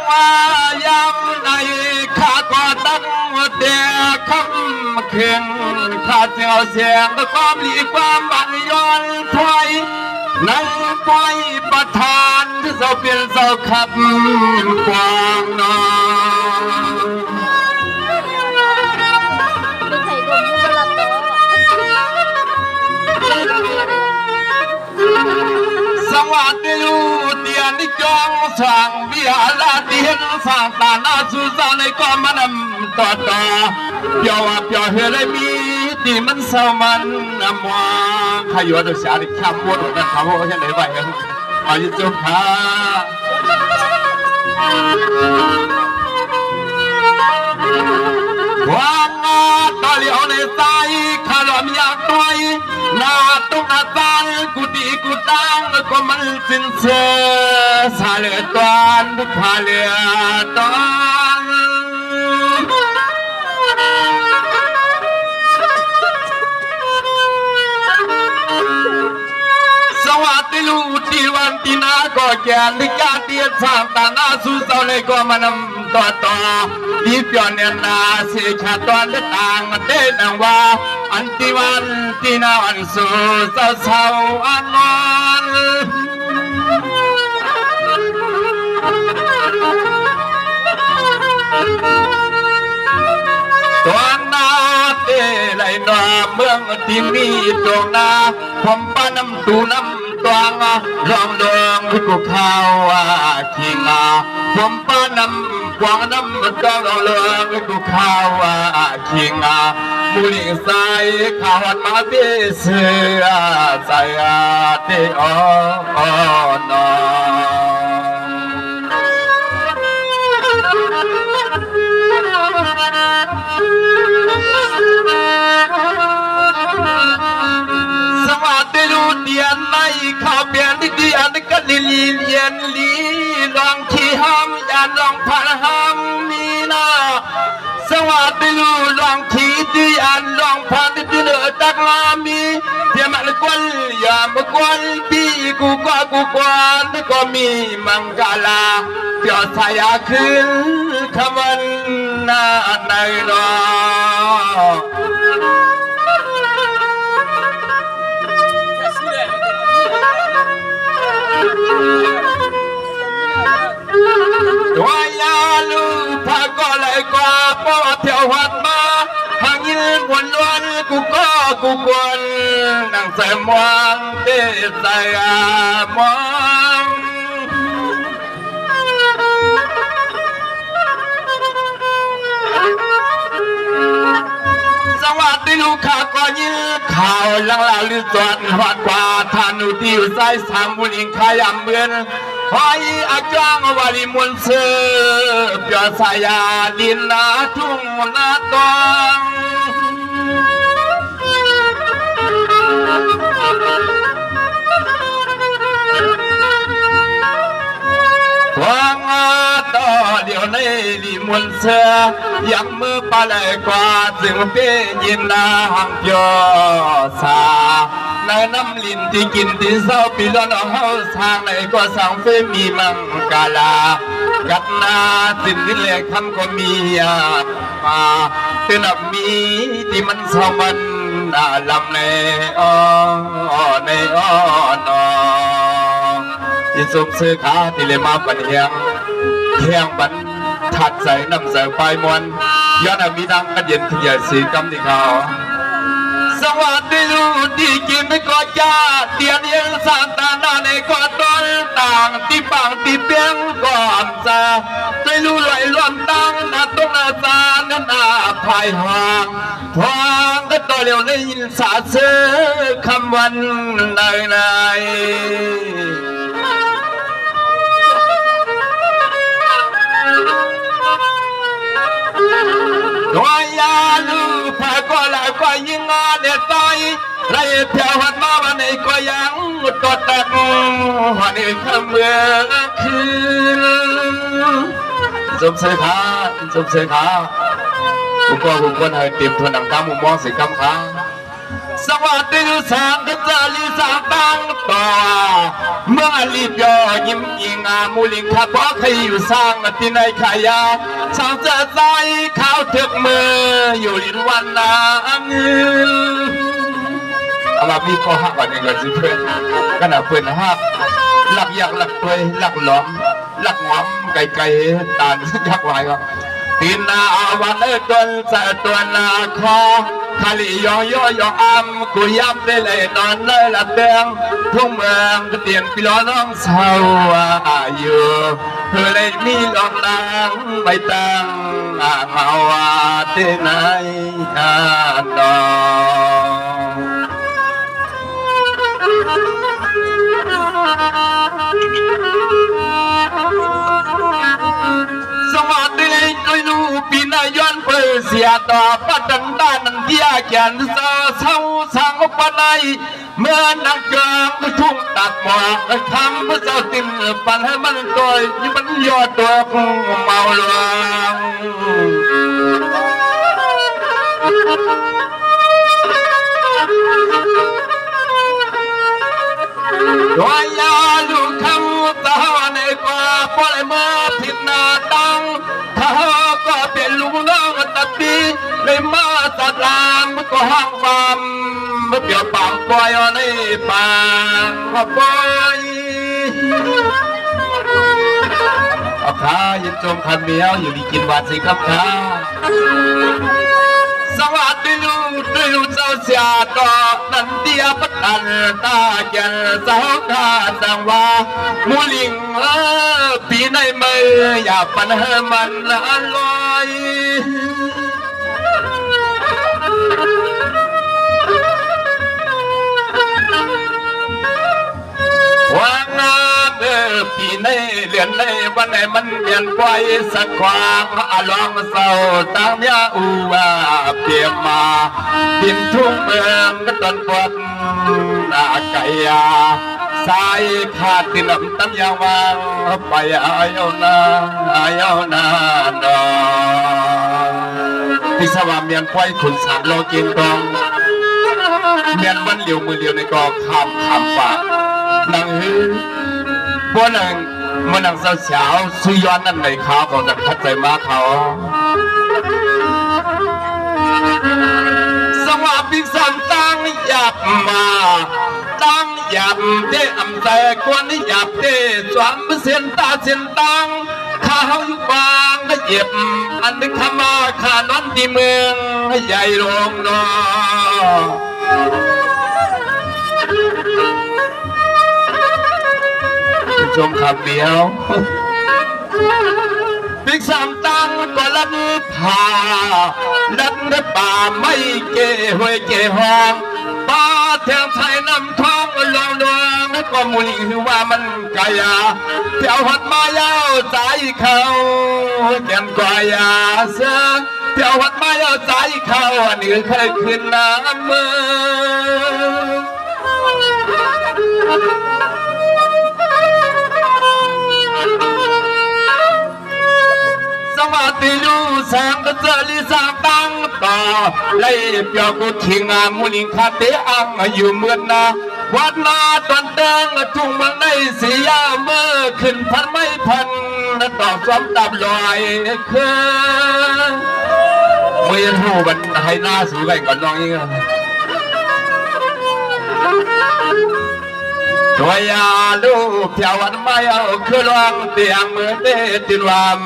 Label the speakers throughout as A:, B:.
A: ว่ายำในข้าก็ตั้งเดียคำเข่งข้าเจ้าเสียงความหลีความบันย้อนถอยในปล่อยประทานที่เจ้าเป็นเจ้าขับกวางนอสวัสดีลูเตียนที่จองสั่งวิหารเตียนสั่งตาหน้าสุสานในก็มันต่อเปียวเปียวเฮเลยมีที่มันเศร้ามันมัวขยัวตัวเสียดิข้ามวัดกันข้ามวัดเช่นไรไปกันอายุจุกฮะวางตาเหลียวในใจขลมอยากต่อยหน้าตุ้งหน้าตากูดีกูดังก็มันสิ้นเสือสาเลตอนพาเลตอนสวัสดีลูกที่วันที่นาก็แก่นที่กาเตียนสร้างตาหน้าสู้เจ้าเลยก็มานำต่อดีเปียนเนียนาเสียขาดตอนได้ต่างเต้นว่าอันที่วันที่นาวันสู้เศร้าอันนอนตัวนาเตไหลนอเมืองที่มีตรงนาผมป้าน้ำตูน้ำตวงลองดองกูข้าวขิงผมป้าน้ำกวางน้ำตวงลองเลืองกูข้าวขิงมูลิงใส่ข้าวมาเตเสือใส่เตอนอสวัสดีลูกเดียนไม่ข้าวเปลี่ยนที่เดียนก็ลีเลียนลีลองขี้ห้ามยานลองผ่านห้ามมีนาสวัสดีลูกลองขี้ดีอันลองผ่านที่เดือดตักลามีเทียมละกวนอย่ามากวนปีกูกวนก็มีมังกาลาเปียสายขึ้นขมันนาในนอตัวยาลูพาก็เลยกว่าเพราะเที่ยวหัดมาหางยินวนวันกูกวนนั่งใส่มองเตะใส่มองสวัสดีลูกข้าก็ยืดข่าวลังลาลือจวนวัดกว่าทานุที่อยู่ใส่สามบุญิงขายำเบือนหอยอาจางวาริมนเสือเปียสายาดินนาทุ่งนาตองวางต่อเดี๋ยวในลิมนเสือยังมือปลาไหลกว่าจึงเป็นยินนาหังเปียสาในน้ำลินที่กินที่เศร้าปีร้อนเฮาทางไหนก็สั่งเฟมีมังกาลากัดนาสินที่เล็กคำก็มีมาเตือนมีที่มันสมันลำในในนอที่สุบซื้อขาที่เลยมาปันเฮียงบันถัดใส่น้ำใส่ไฟมวนย้อนมีดังกันเย็นขยายสีกำที่เขาสวัสดีลูกที่กินไม่ก็จ้าเตียนเย็นสานตาหน้าในก็ต้นต่างที่ปังที่เปียงก่อนจะไม่รู้ไหลล้วนตั้งหน้าตรงหน้าตาหน้าภายห่างทางก็ต่อเร็วในยินสาเสือคำวันในตัวยาลูพาก็แล้วก็ยิงเด็ดใจไรเพียวหัดมาวันไหนก็ยังตัวตักวันนี้ขเมืองคืนสมเสขากูก็ให้เตรียมทวนหนังตามุมมองสีคำค้าง สวัสดีสางก็จะลีสางตั้งต่อเมื่อลีบยอยิ้มยิงมูลิงข้าเพราะใครอยู่สร้างที่ในขายาสาวจะใจข้าวถึกมืออยู่ลินวันนางเงินอะไรมีก็หักวันนี้ก็สิเพื่อนก็น่าเพื่อนหักหลักอยากหลักตัวหลักหลอมหลักหอมไก่ไก่ตาลยักษ์ไว้ก็ตีนาวันต้นจะตัวนาคอทะเลยอยอ้ำกูยับได้เลยนอนเลยละเตียงทุ่งเมืองก็เตียนปีล้อน้องเศร้าอยู่เธอเลยมีลองนางไม่ตั้งเงาเต้นไหนนอสวัสดีด้วยลูกปีนายนเปเสียต่อปัดดันด้านเดียแขนเศร้าสังปนัยเมื่อนักเกิงทุ่งตัดหมอกทำเพื่อเจ้าติ่มปันให้มันโดยยิ่งมันยอดตัวเมาลวงดวงยาลูกคำตาในกว่าพอเลยมาผิดหน้าตังถ้าก็เป็นลูกน้องตัดดีเลยมาตัดลามก็ห้างความเมื่อเปียกปากปล่อยในปากปล่อยเอาขายินจมขันเมียวอยู่ดีกินหวานสิครับข้าสวัสดีลูกด้วยลูกเจ้าเสียต่อนันเดียพัฒนตาแก่นสาวข้าสังว่ามูลิงปีในมืออย่าปันให้มันละลอยวางนาปีในเรียนในวันไหนมันเปลี่ยนไปสักความลองเศร้าตามยาอูว่าเปียมาบินทุ่งเมืองก็ตอนปวดไก่ยาสายขาดตินำตั้งยาวางไปเอานาดอที่สวามเมียนควายขุนสามโลกินกองเมียนวันเหลียวมือเดียวในกอข้ามปากนางฮือพวกนางเมื่อนางสาวสุย้อนนั่นในขาของนักทัดใจมาเขาสวัสดีสันตั้งหยับมาตั้งหยับเด้อำใจกวนหยับเด้สวมเส้นตาเส้นตังข้าอยู่บางก็เจ็บอันนึกขมาข้านอนที่เมืองใหญ่ลงนอชมคำเดียวปิกสามตังก็ลัดผ่าลัดป่าไม่เกหวยเกหองป่าแถวไทยน้ำท้องลองดวงก็มูลิคือว่ามันกายาแถวหัดมายาวใจเขาแก่นกว่ายาเสือแถวหัดมายาวใจเขาเหนือเคยขึ้นน้ำเมืองสวัสดีลูกสางก็เจอลีสางตั้งต่อไล่เปียกทิ้งมูลิงคาเตอังอยู่เมื่อนาวัดนาตอนเดิงทุ่งเมืองในเสียเมื่อขึ้นพันไม่พันต่อซ้ำตับลอยคือเมื่อหูมันให้หน้าสูงไปก่อนน้องยิ่งตัวยาลูกเที่ยววันไม่เอาคือลองเตียงมือเตตินวาม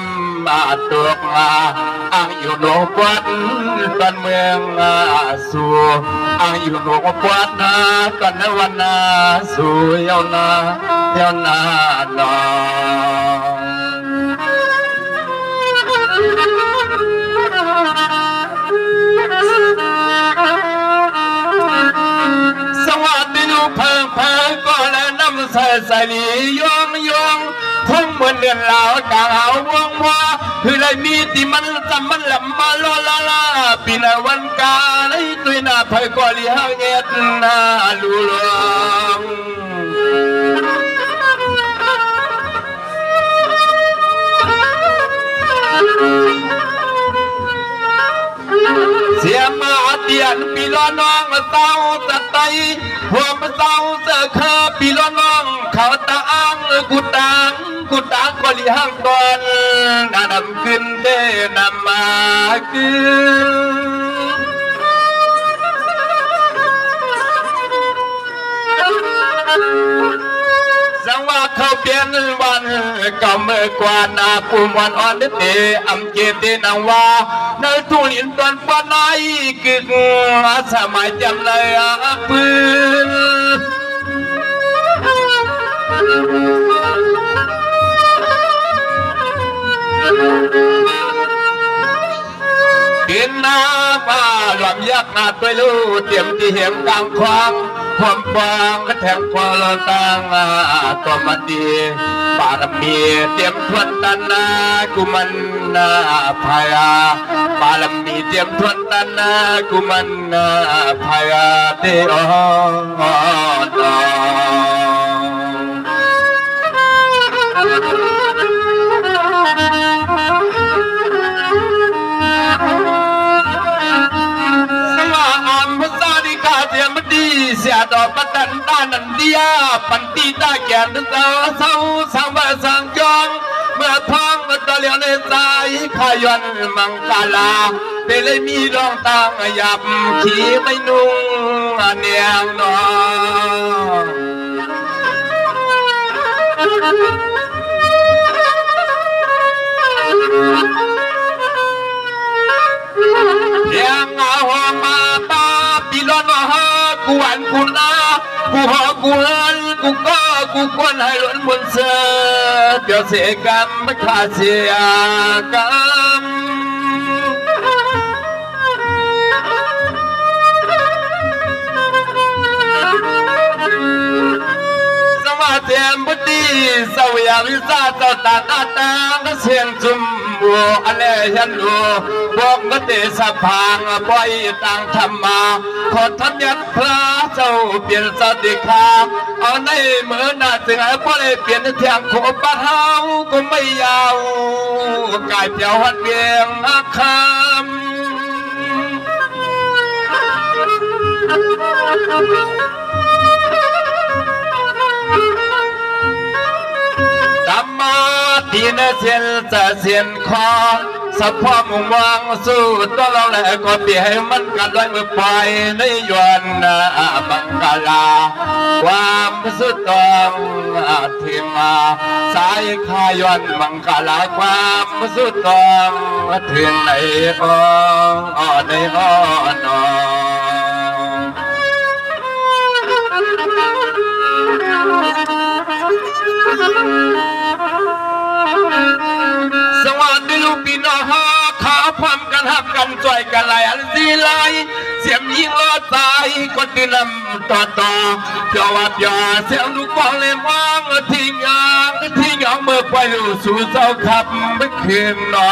A: มาตัวอังอยู่โนกวัดตอนเมืองสู่อังอยู่โนกวัดนะตอนวันนาสู่เยานาหนอสวัสดีลูกเพิ่งก็แล้วน้ำใส่ลียองทุ่งเหมือนเดือนลาวกลางเอาวงว่าคือไรมีที่มันจำมันหลับมาลอลาปีละวันกาในตุยหน้าเผยก็เลี้ยงเงียดหน้าลูลวงเสียมาเดียนปีละน้อง เต้าจะไตหัวเต้าจะข้าปีล้อน้องเขาตาอ้างกูตังก็ลีห้างตอนนำขึ้นเด้นำมาขึ้นสังว่าเขาเปลี่ยนวันก็เมื่อกว่านาปูมันอ่อนเดอำเจเตนังว่าในทุ่งลินตอนฟ้าในกึกสมัยจำเลยปืนกินน้ำมาหลอมยักษ์นาตัวลูเตรียมที่เหี่ยมกลางความความฟางก็แทงควาลตังตัวมันดีบารมีเตรียมทวนตันนากุมันนาพายาบารมีเตรียมทวนตันนากุมันนาพายาเตอเสียดอกปัตตันด้านนันเดียปันตีตาแก่นเจ้าเศร้าสังวาสังจองเมื่อท้องมันตะเลียวในใจขายอนมังกาลาเปเลยมีดองตางหยับขี่ไม่นุ่งเนียงนอยังเอาหัวมาตาปีลอนฮะกูหวันกูนากูหอกูเฮินกูก็กูควรให้ล้นมุนเสือเดี๋ยวเสียกรรมไม่ขาดเสียกรรมสวัสดีบุตรีสวยาวิสาเจ้าตาตาตางเสียงจุ่มบัวอะไรฉันดูบอกก็เตสะพางบ่อยต่างธรรมาขอทันยันพระเจ้าเปลี่ยนสติคาเอาในเมื่อหน้าถึงไอ้พ่อเลยเปลี่ยนเทียงขบบ้านเฮาก็ไม่ยาวกายเปียวหัดเวียงอาคำธรรมาที่นเสียนจะเสียนคอสัพพะมุ่งวางสู้ตัวเราแหละก็เปลี่ยนมันกันด้วยมือปล่อยในยวนบังกาลาความสุดตองที่มาสายขายวนบังกาลาความสุดตองถึงในในนอสวัสดีลูกพี่น้องขาพร้อมกันหักกันช่วยกันไหลอันสีไหลเสียงยิงรอดตายก็ตีนำต่อเจ้าวัดยาเสียงลูกบอลเลยว่างทิ้งยองเมื่อไปลูสู่เจ้าขับไม่คืนนอ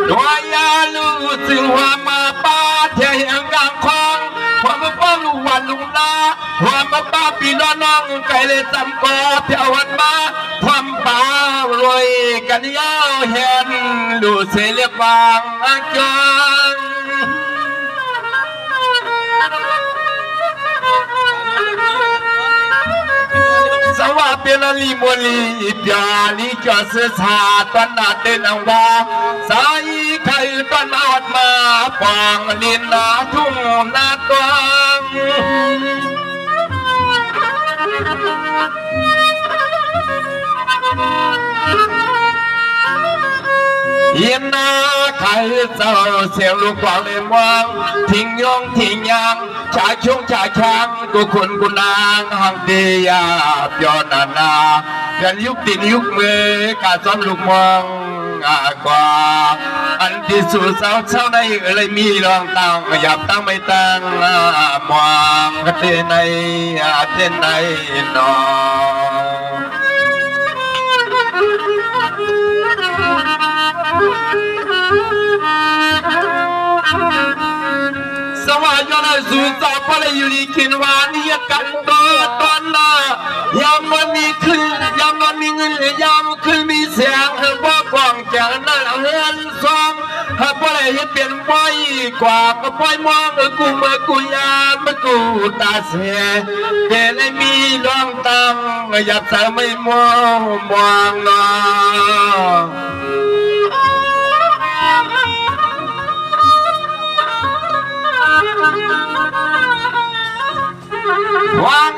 A: ตัวยาลูจึงหัวมาป้าเทียงกลางคลองหัวมาป้าลูกวันลุงนาหัวมาป้าปีน้องไก่เลยจำกอเที่ยววันมาทำป่ารวยกันยาวเห็นลูเสียเรียบบางจังสวัสดีลลีโมลีปยาลีจอสชาตอนนาเดินว่าสายไข่ตอนมาอดมาปองลินนาทุ่งนาตวงเย็นนาไข่เจ้าเสียงลูกกวางเลยมองทิ้งยองทิ้งยางชาช่วงชาช้างกูคนกูนางหังเดียบยอนากันยุคตินยุคมือกาซ้อมลูกมองกว่าอันที่สุดเช้าในอะไรมีรองตั้งหยับตั้งไม่ตั้งมองกันในนอส ว่าย้อนสู่สาวพลอยู่ดีกินหวานเฮียกันตัวตอนน่ะยามวันนี้ขึ้นยามวันมีเงินยามขึ้นมีเสียงว่ากว่างจากนั้นเฮือนซองพลเฮ็ดเปลี่ยนไปกว่าก็ปล่อยมองกูเมื่อกูยามเมื่อกูตาเสียแค่ได้มีรองตังอยากจะไม่มองมองน้วาง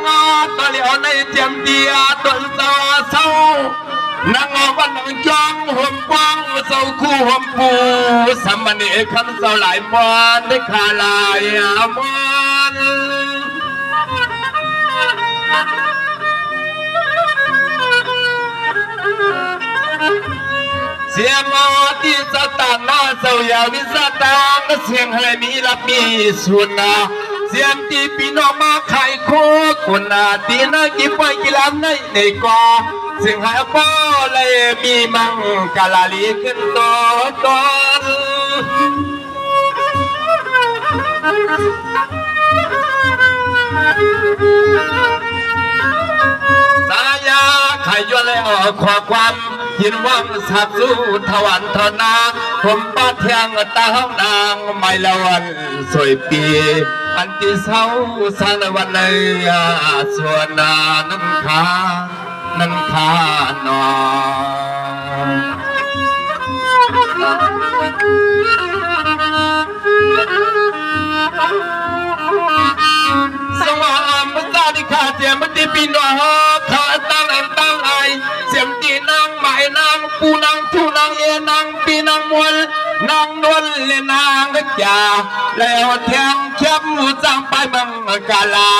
A: ตอนเลี้ยวในเจียมเดียต้นเสาเสานางวันนางจองห่มกว้างเสาคู่ห่มปูสามเณรขันเสาหลายมอนได้ขาลายมอนเสียงที่สตาร์น่าเสายาวิสตางเสียงให้มีรับมีสุนนะเสียงที่พี่น้องมาขายโคกุนาตีนักกี่ไปกี่ลำในกอเสียงหายพ่อเลยมีมังกาลาลีขึ้นตอนสายาขายย้อนเลยขอความยินวังสับสู้ทวันทนาผมป้าเทียงตาห้องนางไม่ละวันสวยปีอันที่เศร้าสร้างในวันในส่วนนั้นข้านอนสว่างมุสาดิขาเสียมตีปีนอขาตั้งไอเสียมตีนางหมายนางปูนางทูนางเอนางปีนางมวลนางนวลเลนางกจ่าแล้วแทงเข้มหูจังไปบังกาลา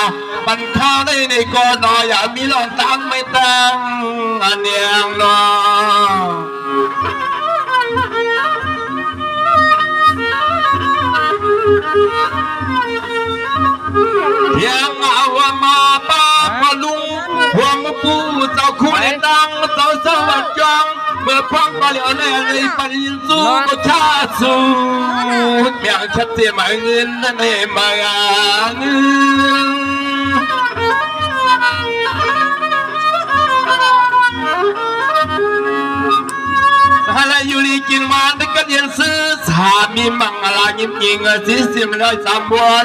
A: ปันข้าวในกอนออย่ามีหลอนตังไม่ตังอันเนียงนอยังเอามาป้าพลุงหัวมาปูเจ้าคุณดังเจ้าสวัสดิ์จงเมื่อพ้องก็เหลียวในปัญญาสู้ก็ชาสู้เมียชัดเจนมาเงินนั่นเองมาเงินอะไรอยู่ดีกินมันได้กันยันซื้อสามีมังอะไรยิ้มยิงสิสิมเลยสามวัน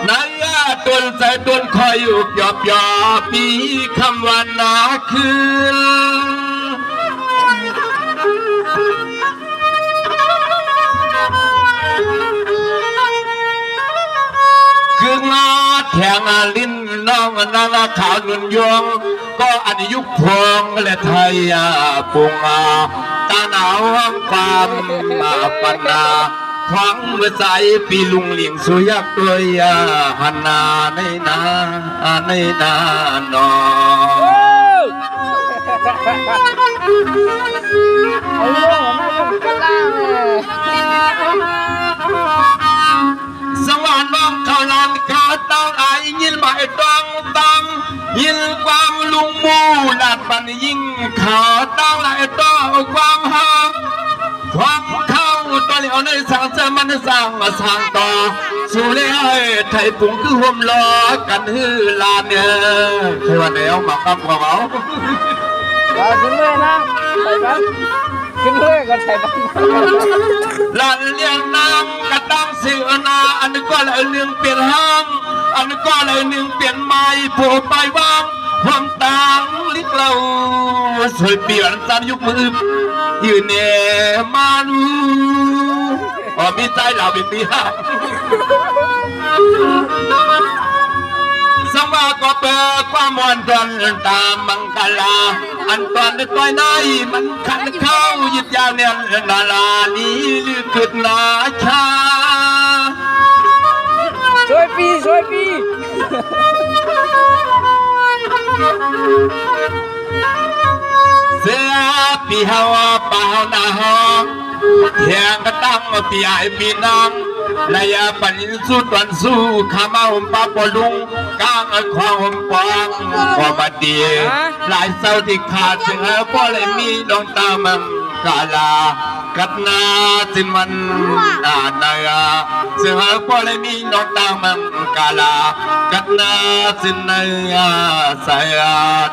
A: นายตุนใจตุนคอยอยู่หยอปีคำวันนาคืนคืองาแทงลิ้นน้องนางขาวนุ่นยงก็อันยุคพวงและไทยปุงตาหนาวความมาปันนาท้องเมื่อใจปีลุงเลี้ยงสุยักตัวยาหันนาในนานอสวรรค์มองเขาลานขาตั้งไอยินหมายตั้งยินความลุงมูลาดปันยิ่งขาตั้งไอต่อความหาความเข้าตัวเหลียวในสังเสมันสร้างต่อสู่เลี้ยไทยปุ๋งคือห่มล้อกันฮือลานเนี่ยใช่วันเดียวมากับเขา
B: ขึ้นเลยนะใส่บ้านขึ้นเลยก็ใส่บ้าน
A: ลานเลี้ยงนางกระตั้งเสือนาอันนี้ก็เลยเรื่องเปลี่ยนห้างอันนี้ก็เลยหนึ่งเปลี่ยนไม้โผล่ไปบ้างความต่างลิกเราสวยเปลี่ยนสามยุคมือยืนเนมาดูมีใจเราเป็นปีห้าสมาก็เปิดความมวนตอนตามมังกลาอันตอนในต้อยในมันขันเข้ายึดยาวเนี่ยนาลานี้ลือเกิดนาชา
B: ช่วยปี
A: เสียปีฮาวป่าวนาฮอเทียงกระตั้งปีไอปีนังลายปัญญสู้ตวนสู้ข้ามาหุ่มปาปลุงกลางความหุ่มปองก็บาดีหลายเศร้าที่ขาดเสือพ่อเลยมีดวงตามังก กาลากัดนาจินมันนาเนยเสือพอเลยมีนกตามังกาลากัดนาจินเนยสาย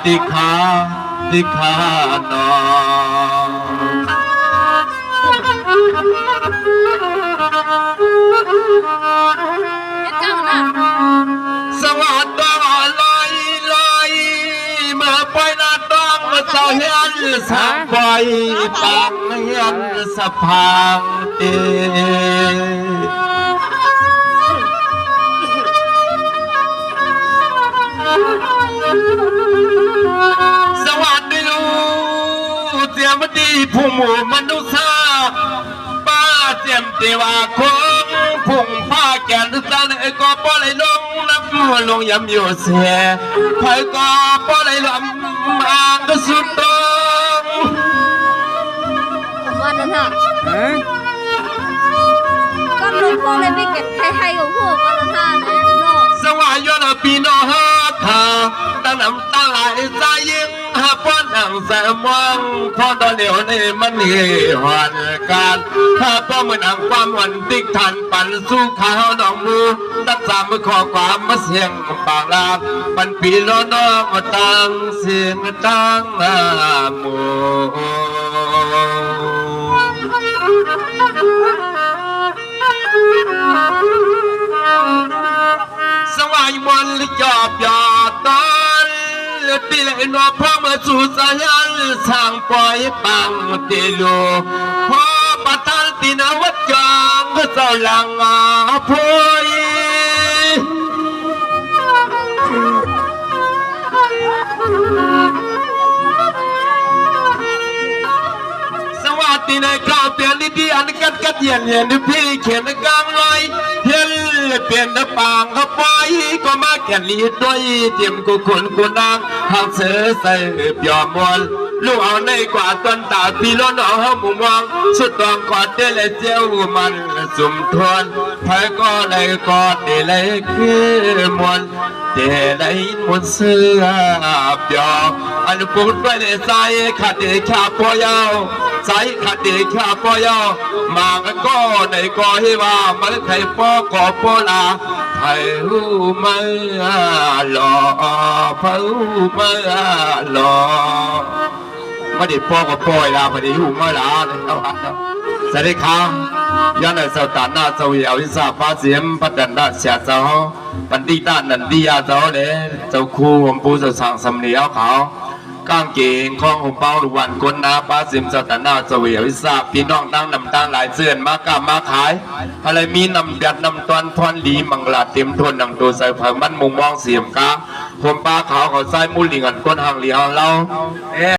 A: ติขานอสวัสดีลอยมาปล่อยนาตองมาเจ้าเฮียนสังปล่อยปังเฮียนสะพังเตสวัสดีลูกเจียมดีผู้หมู่มนุษย์ป้าเจียมเทวาคงพุ่งผ้าแก่นสันก็ป้อเลยลงนับลงยำอยู่เสียไผก็ป้อเลยลำอ่างก็สุดตรง
C: วันนั้นอ่ะ
B: ฮะ
C: ก็รู้พวกเลยไม่เก็บไทยของพวกวันนั้นอ่ะนะโลก
A: สวายนปีนอฮาทาตั้งน้ำตาไหลใจยิงหาป้อนอ่างแสมวังพอตอนเดียวนี่มันเหหวันการถ้าป้อมือหนังความหวันติ๊กทันปั่นสู้ข้าวดอกมูตัดสามมือขอความมาเสียงปากลาปันปีโลนอมาตั้งเสียงตั้งหมูสวายมันลิจอบยอดตอนตีเลยนอพ่อมาสู่สายันสร้างปล่อยปังเตลูพ่อประทานตีนวัดจางก็เจ้าหลังพอยสวัสดีในข่าวเปลี่ยนดีอันกัดเย็นพี่เขียนกลางลอยเห็นเปลี่ยนน้ำปางเขาปล่อยก็มาแก่นลีด้วยเจียมกูคนกูนางหางเสือใส่ยอมมวลลูกเอาในกว่าต้นตาพี่ล้นเอาเฮามุมวางสุดตองกอดเดลเจียวมันสุ่มทวนไผก็เลยกอดเดลคือมวลเดลมวลเสือยอมอันพูดไปในใจขัดเดชาพอยาวใจขัดเดชาพอยาวมาก็ในก็ให้ว่ามันใครป้อกอปลาไทยหูมาหล่อเผามาหล่อไม่ได้ป้อก็ป้อยลาไม่ได้หูมาลาเลยเอาสวัสดีครับยันในสถานะสวีอวิสาฟ้าเสียมพัฒนาเสียเจ้าปันติตานันติยาเจ้าเลยเจ้าคู่ผมปูเจ้าสั่งสำเนียงเขาก้างเก่งของผมเป้าลุวันคนนาป้าเสียมสถานะสวีอวิสาพี่น้องตั้งนำตั้งหลายเสื่อนมากล้ามาขายอะไรมีนำดัดนำตอนพรดีมังลาเต็มทนดังตัวใส่ผักมันมุงมองเสียมกาผมป้าขาวเขาใส่มุลิงันก้นหางเหลียวเรา